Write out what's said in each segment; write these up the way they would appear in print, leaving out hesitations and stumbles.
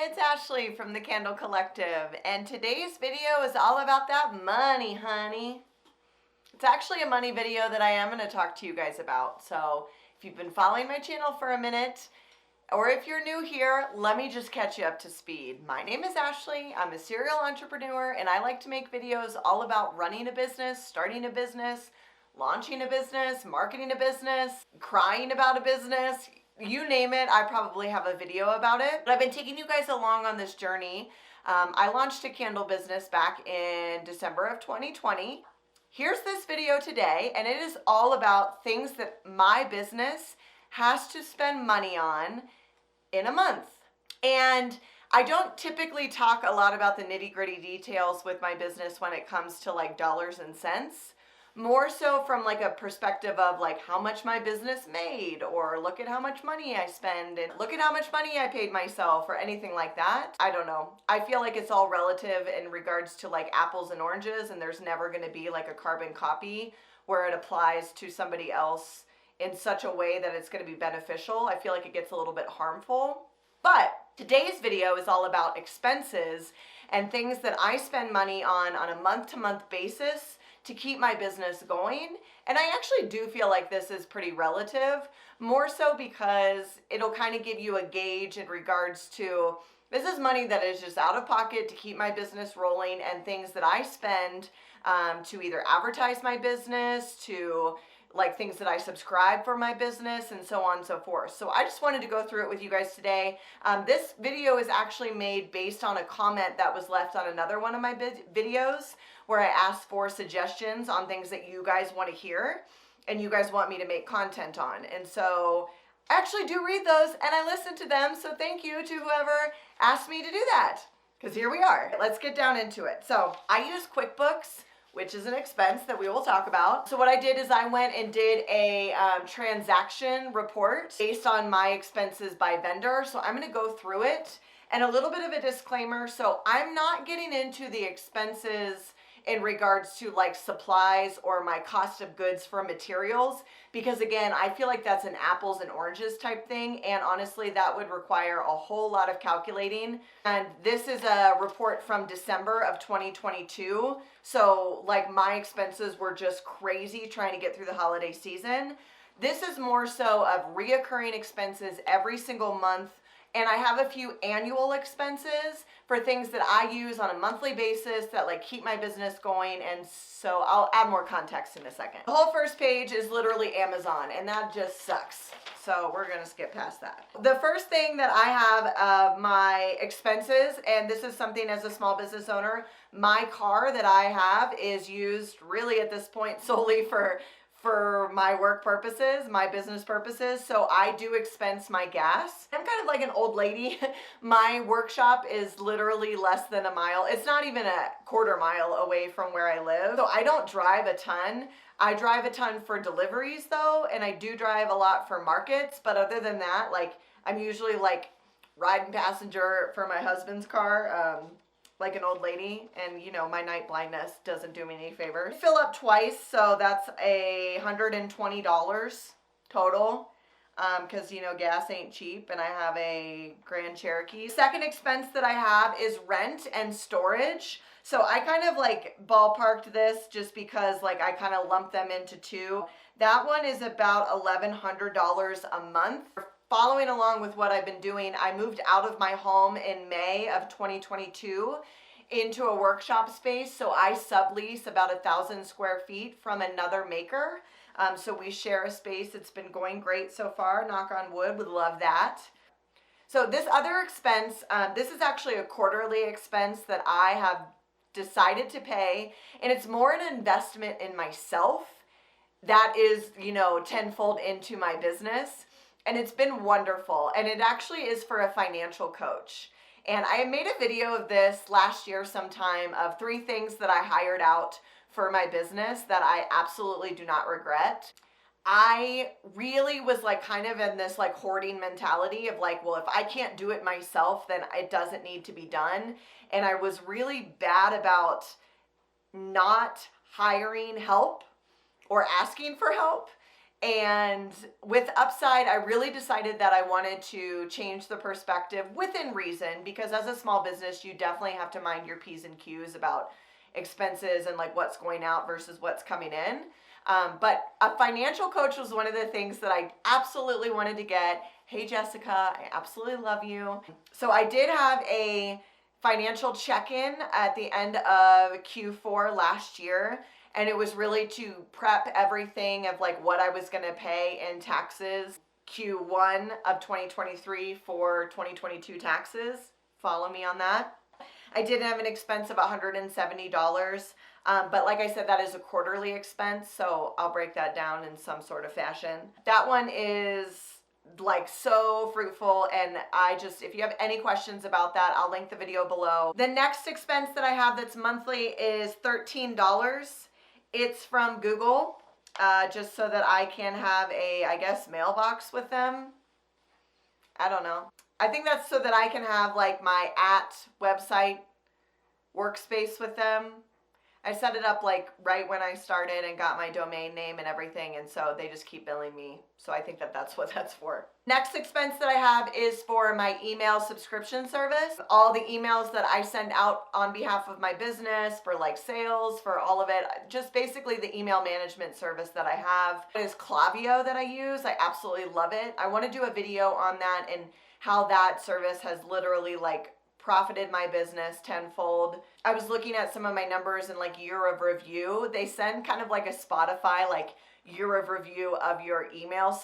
It's Ashley from the Candle Collective, and today's video is all about that money, honey. It's actually a money video that I am going to talk to you guys about. So if you've been following my channel for a minute, or if you're new here, let me just catch you up to speed. My name is Ashley. I'm a serial entrepreneur, and I like to make videos all about running a business, starting a business, launching a business, marketing a business, crying about a business. You name it, I probably have a video about it. But I've been taking you guys along on this journey. I launched a candle business back in December of 2020. Here's this video today, and it is all about things that my business has to spend money on in a month. And I don't typically talk a lot about the nitty-gritty details with my business when it comes to like dollars and cents. More so from like a perspective of like how much my business made, or look at how much money I spend, and look at how much money I paid myself, or anything like that. I don't know. I feel like it's all relative in regards to like apples and oranges, and there's never going to be like a carbon copy where it applies to somebody else in such a way that it's going to be beneficial. I feel like it gets a little bit harmful. But today's video is all about expenses and things that I spend money on a month-to-month basis to keep my business going. And I actually do feel like this is pretty relative, more so because it'll kind of give you a gauge in regards to, this is money that is just out of pocket to keep my business rolling, and things that I spend to either advertise my business, to like things that I subscribe for my business, and so on and so forth. So I just wanted to go through it with you guys today. This video is actually made based on a comment that was left on another one of my videos, where I asked for suggestions on things that you guys want to hear and you guys want me to make content on. And so I actually do read those and I listen to them. So thank you to whoever asked me to do that, because here we are. Let's get down into it. So I use QuickBooks, which is an expense that we will talk about. So what I did is I went and did a transaction report based on my expenses by vendor. So I'm gonna go through it, and a little bit of a disclaimer. So I'm not getting into the expenses in regards to like supplies or my cost of goods for materials, because again, I feel like that's an apples and oranges type thing, and honestly that would require a whole lot of calculating. And this is a report from December of 2022, so like my expenses were just crazy trying to get through the holiday season. This is more so of reoccurring expenses every single month, and I have a few annual expenses for things that I use on a monthly basis that like keep my business going. And so I'll add more context in a second. The whole first page is literally Amazon, and that just sucks. So we're gonna skip past that. The first thing that I have of my expenses, and this is something as a small business owner, my car that I have is used really at this point solely for my work purposes, my business purposes. So I do expense my gas. I'm kind of like an old lady. My workshop is literally less than a mile. It's not even a quarter mile away from where I live. So I don't drive a ton. I drive a ton for deliveries though, and I do drive a lot for markets. But other than that, like I'm usually like riding passenger for my husband's car, like an old lady, and you know, my night blindness doesn't do me any favors. Fill up twice, so that's $120 total, because you know, gas ain't cheap, and I have a Grand Cherokee. Second expense that I have is rent and storage. So I kind of like ballparked this just because like I kind of lumped them into two. That one is about $1,100 a month. Following along with what I've been doing, I moved out of my home in May of 2022 into a workshop space. So I sublease about 1,000 square feet from another maker. So we share a space. It's been going great so far. Knock on wood, would love that. So this other expense, this is actually a quarterly expense that I have decided to pay, and it's more an investment in myself that is, you know, tenfold into my business. And it's been wonderful. And it actually is for a financial coach. And I made a video of this last year sometime of 3 things that I hired out for my business that I absolutely do not regret. I really was like kind of in this like hoarding mentality of like, well, if I can't do it myself, then it doesn't need to be done. And I was really bad about not hiring help or asking for help. And with Upside, I really decided that I wanted to change the perspective within reason, because as a small business, you definitely have to mind your P's and Q's about expenses and like what's going out versus what's coming in. But a financial coach was one of the things that I absolutely wanted to get. Hey, Jessica, I absolutely love you. So I did have a financial check-in at the end of Q4 last year. And it was really to prep everything of like what I was going to pay in taxes Q1 of 2023 for 2022 taxes. Follow me on that. I did have an expense of $170, but like I said, that is a quarterly expense, so I'll break that down in some sort of fashion. That one is like so fruitful, and if you have any questions about that, I'll link the video below. The next expense that I have that's monthly is $13. It's from Google, just so that I can have a, I guess, mailbox with them. I don't know. I think that's so that I can have like my website workspace with them. I set it up like right when I started and got my domain name and everything, and so they just keep billing me. So I think that that's what that's for. Next expense that I have is for my email subscription service. All the emails that I send out on behalf of my business, for like sales, for all of it, just basically the email management service that I have. It is Klaviyo that I use. I absolutely love it. I want to do a video on that and how that service has literally like profited my business tenfold. I was looking at some of my numbers and like year of review. They send kind of like a Spotify like year of review of your email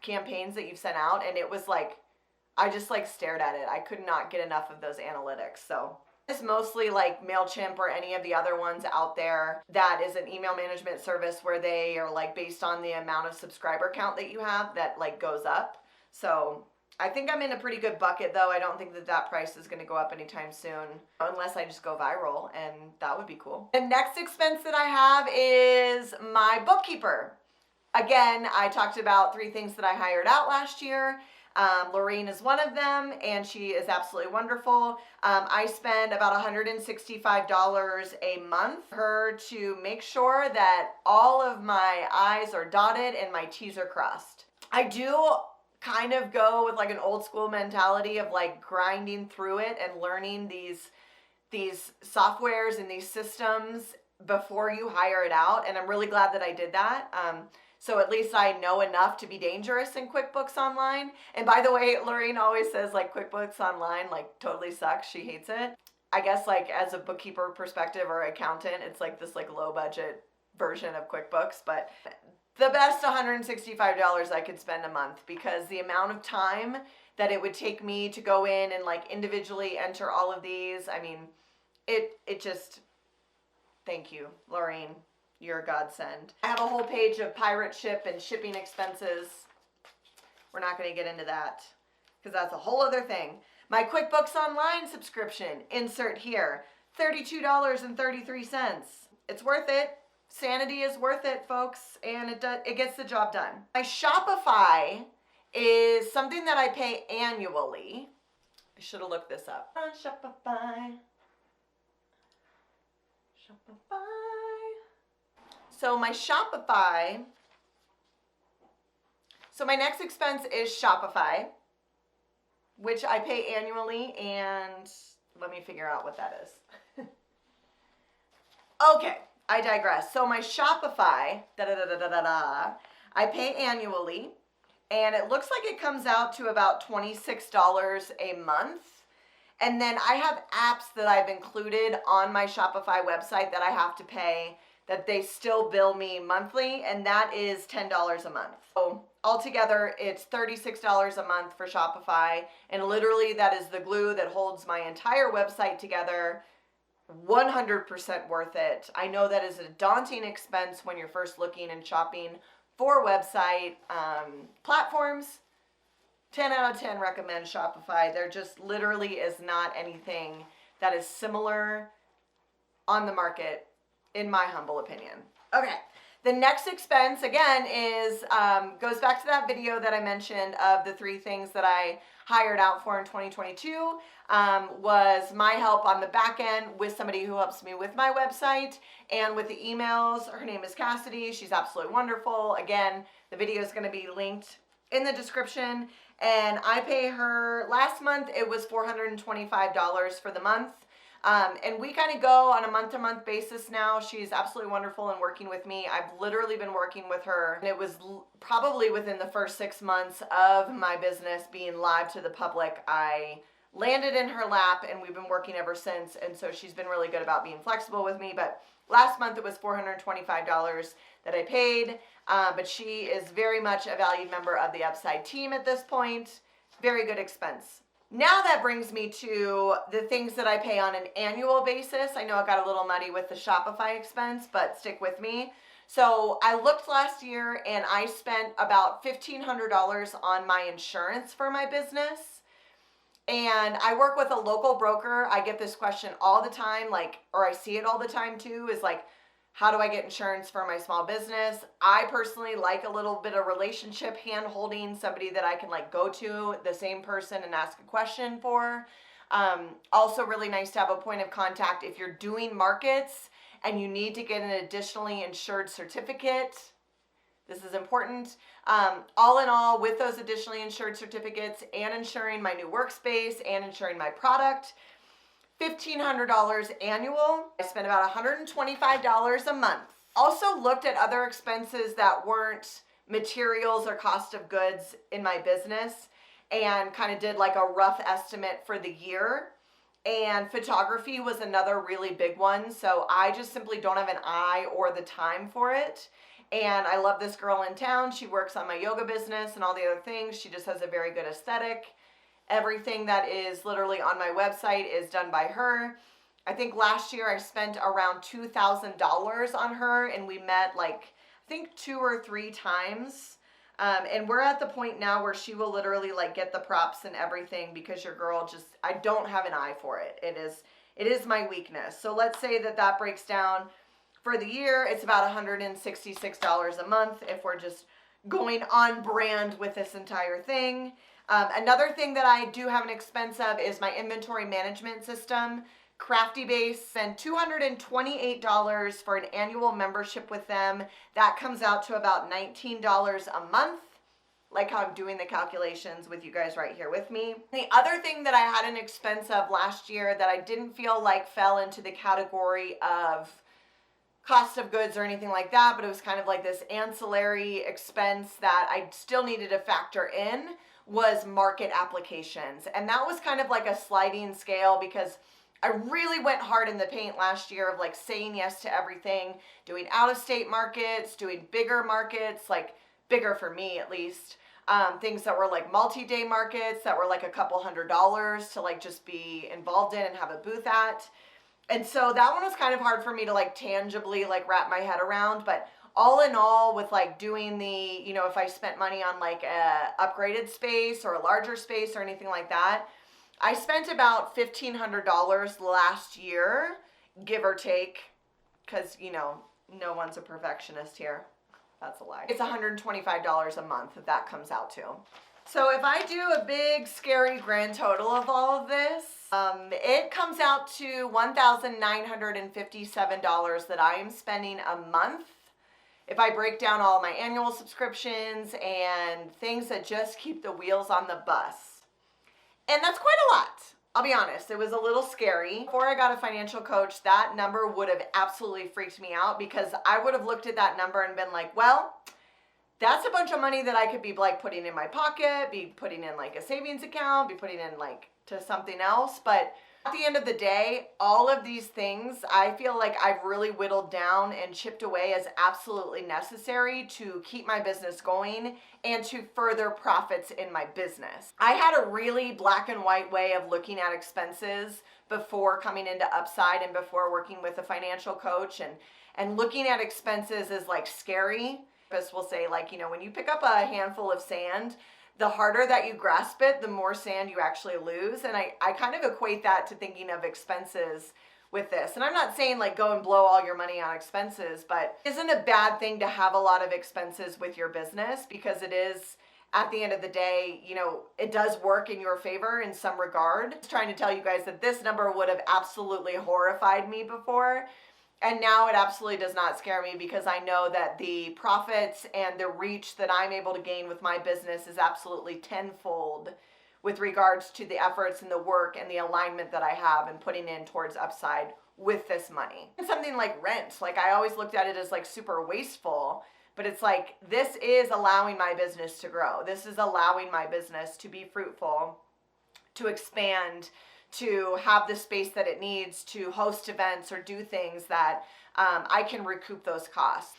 campaigns that you've sent out, and it was like, I just like stared at it. I could not get enough of those analytics. So it's mostly like MailChimp or any of the other ones out there that is an email management service where they are like based on the amount of subscriber count that you have that like goes up. So I think I'm in a pretty good bucket, though. I don't think that that price is going to go up anytime soon, unless I just go viral, and that would be cool. The next expense that I have is my bookkeeper. Again, I talked about 3 things that I hired out last year. Lorraine is one of them, and she is absolutely wonderful. I spend about $165 a month for her to make sure that all of my I's are dotted and my T's are crossed. I do kind of go with like an old school mentality of like grinding through it and learning these softwares and these systems before you hire it out. And I'm really glad that I did that. So at least I know enough to be dangerous in QuickBooks Online. And by the way, Lorraine always says like QuickBooks Online like totally sucks. She hates it. I guess like as a bookkeeper perspective or accountant, it's like this like low budget version of QuickBooks, but the best $165 I could spend a month, because the amount of time that it would take me to go in and like individually enter all of these, I mean, it just, thank you, Lorraine, you're a godsend. I have a whole page of pirate ship and shipping expenses. We're not going to get into that because that's a whole other thing. My QuickBooks Online subscription, insert here, $32.33. It's worth it. Sanity is worth it, folks, and it gets the job done. My Shopify is something that I pay annually. I should have looked this up. On Shopify. So my Shopify. So my next expense is Shopify, which I pay annually, and let me figure out what that is. Okay. I digress. So my Shopify, I pay annually, and it looks like it comes out to about $26 a month. And then I have apps that I've included on my Shopify website that I have to pay, that they still bill me monthly, and that is $10 a month. So altogether, it's $36 a month for Shopify, and literally that is the glue that holds my entire website together. 100% worth it. I know that is a daunting expense when you're first looking and shopping for website platforms. 10 out of 10 recommend Shopify. There just literally is not anything that is similar on the market, in my humble opinion. Okay, The next expense, again, is goes back to that video that I mentioned of the 3 things that I hired out for in 2022, was my help on the back end with somebody who helps me with my website and with the emails. Her name is Cassidy. She's absolutely wonderful. Again, the video is going to be linked in the description. And I pay her, last month it was $425 for the month. And we kind of go on a month-to-month basis now. She's absolutely wonderful in working with me. I've literally been working with her, and it was probably within the first 6 months of my business being live to the public, I landed in her lap, and we've been working ever since. And so she's been really good about being flexible with me. But last month it was $425 that I paid. But she is very much a valued member of the Upside team at this point. Very good expense. Now that brings me to the things that I pay on an annual basis. I know it got a little muddy with the Shopify expense, but stick with me. So I looked last year and I spent about $1,500 on my insurance for my business. And I work with a local broker. I get this question all the time, or I see it all the time too, is like, how do I get insurance for my small business? I personally like a little bit of relationship hand-holding, somebody that I can go to the same person and ask a question for. Also really nice to have a point of contact if you're doing markets and you need to get an additionally insured certificate. This is important. All in all, with those additionally insured certificates and insuring my new workspace and insuring my product, $1,500 annual. I spent about $125 a month. Also looked at other expenses that weren't materials or cost of goods in my business and kind of did a rough estimate for the year. And photography was another really big one. So I just simply don't have an eye or the time for it. And I love this girl in town. She works on my yoga business and all the other things. She just has a very good aesthetic. Everything that is literally on my website is done by her. I think last year I spent around $2,000 on her, and we met I think 2 or 3 times. And we're at the point now where she will literally get the props and everything, because your girl I don't have an eye for it. It is my weakness. So let's say that breaks down for the year. It's about $166 a month if we're just going on brand with this entire thing. Another thing that I do have an expense of is my inventory management system, Crafty Base. Spend $228 for an annual membership with them. That comes out to about $19 a month. Like how I'm doing the calculations with you guys right here with me. The other thing that I had an expense of last year that I didn't feel fell into the category of cost of goods or anything like that, but it was kind of this ancillary expense that I still needed to factor in, was market applications. And that was kind of a sliding scale, because I really went hard in the paint last year of saying yes to everything, doing out-of-state markets, doing bigger markets, bigger for me at least, things that were multi-day markets that were a couple $100s to just be involved in and have a booth at. And so that one was kind of hard for me to tangibly wrap my head around. But all in all, with doing the, if I spent money on a upgraded space or a larger space or anything like that, I spent about $1,500 last year, give or take, because, no one's a perfectionist here. That's a lie. It's $125 a month that comes out to. So if I do a big, scary grand total of all of this, it comes out to $1,957 that I am spending a month. If I break down all my annual subscriptions and things that just keep the wheels on the bus. And that's quite a lot. I'll be honest, it was a little scary. Before I got a financial coach, that number would have absolutely freaked me out, because I would have looked at that number and been well, that's a bunch of money that I could be putting in my pocket, be putting in a savings account, be putting in to something else. But at the end of the day, all of these things, I feel I've really whittled down and chipped away as absolutely necessary to keep my business going and to further profits in my business. I had a really black and white way of looking at expenses before coming into Upside and before working with a financial coach, and looking at expenses is scary. Will say when you pick up a handful of sand, the harder that you grasp it, the more sand you actually lose. And I kind of equate that to thinking of expenses with this. And I'm not saying like go and blow all your money on expenses, but it isn't a bad thing to have a lot of expenses with your business, because it is, at the end of the day, you know, it does work in your favor in some regard. Just trying to tell you guys that this number would have absolutely horrified me before. And now it absolutely does not scare me, because I know that the profits and the reach that I'm able to gain with my business is absolutely tenfold with regards to the efforts and the work and the alignment that I have and putting in towards upside with this money. And something like rent, like I always looked at it as like super wasteful, but it's like, this is allowing my business to grow. This is allowing my business to be fruitful, to expand, to have the space that it needs to host events or do things that I can recoup those costs.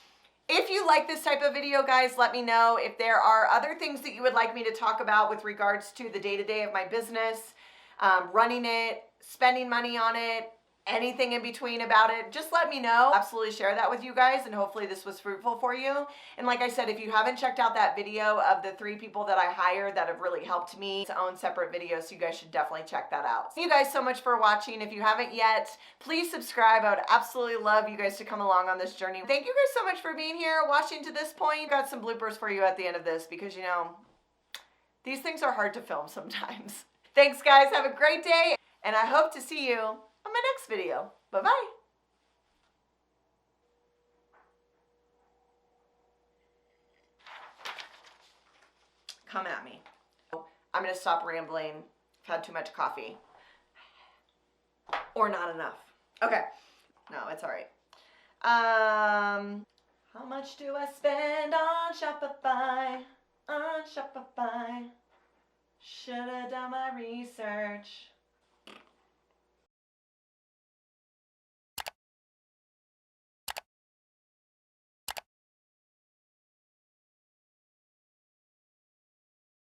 If you like this type of video, guys, let me know. If there are other things that you would like me to talk about with regards to the day-to-day of my business, running it, spending money on it, anything in between about it, just let me know. Absolutely share that with you guys, and hopefully this was fruitful for you. And like I said, if you haven't checked out that video of the 3 people that I hired that have really helped me to own separate videos, so you guys should definitely check that out. Thank you guys so much for watching. If you haven't yet, please subscribe. I would absolutely love you guys to come along on this journey. Thank you guys so much for being here, watching to this point. Got some bloopers for you at the end of this, because, you know, these things are hard to film sometimes. Thanks, guys. Have a great day, and I hope to see you on my next video. Bye-bye. Come at me. I'm going to stop rambling. I've had too much coffee. Or not enough. Okay. No, it's all right. How much do I spend on Shopify? On Shopify. Should have done my research.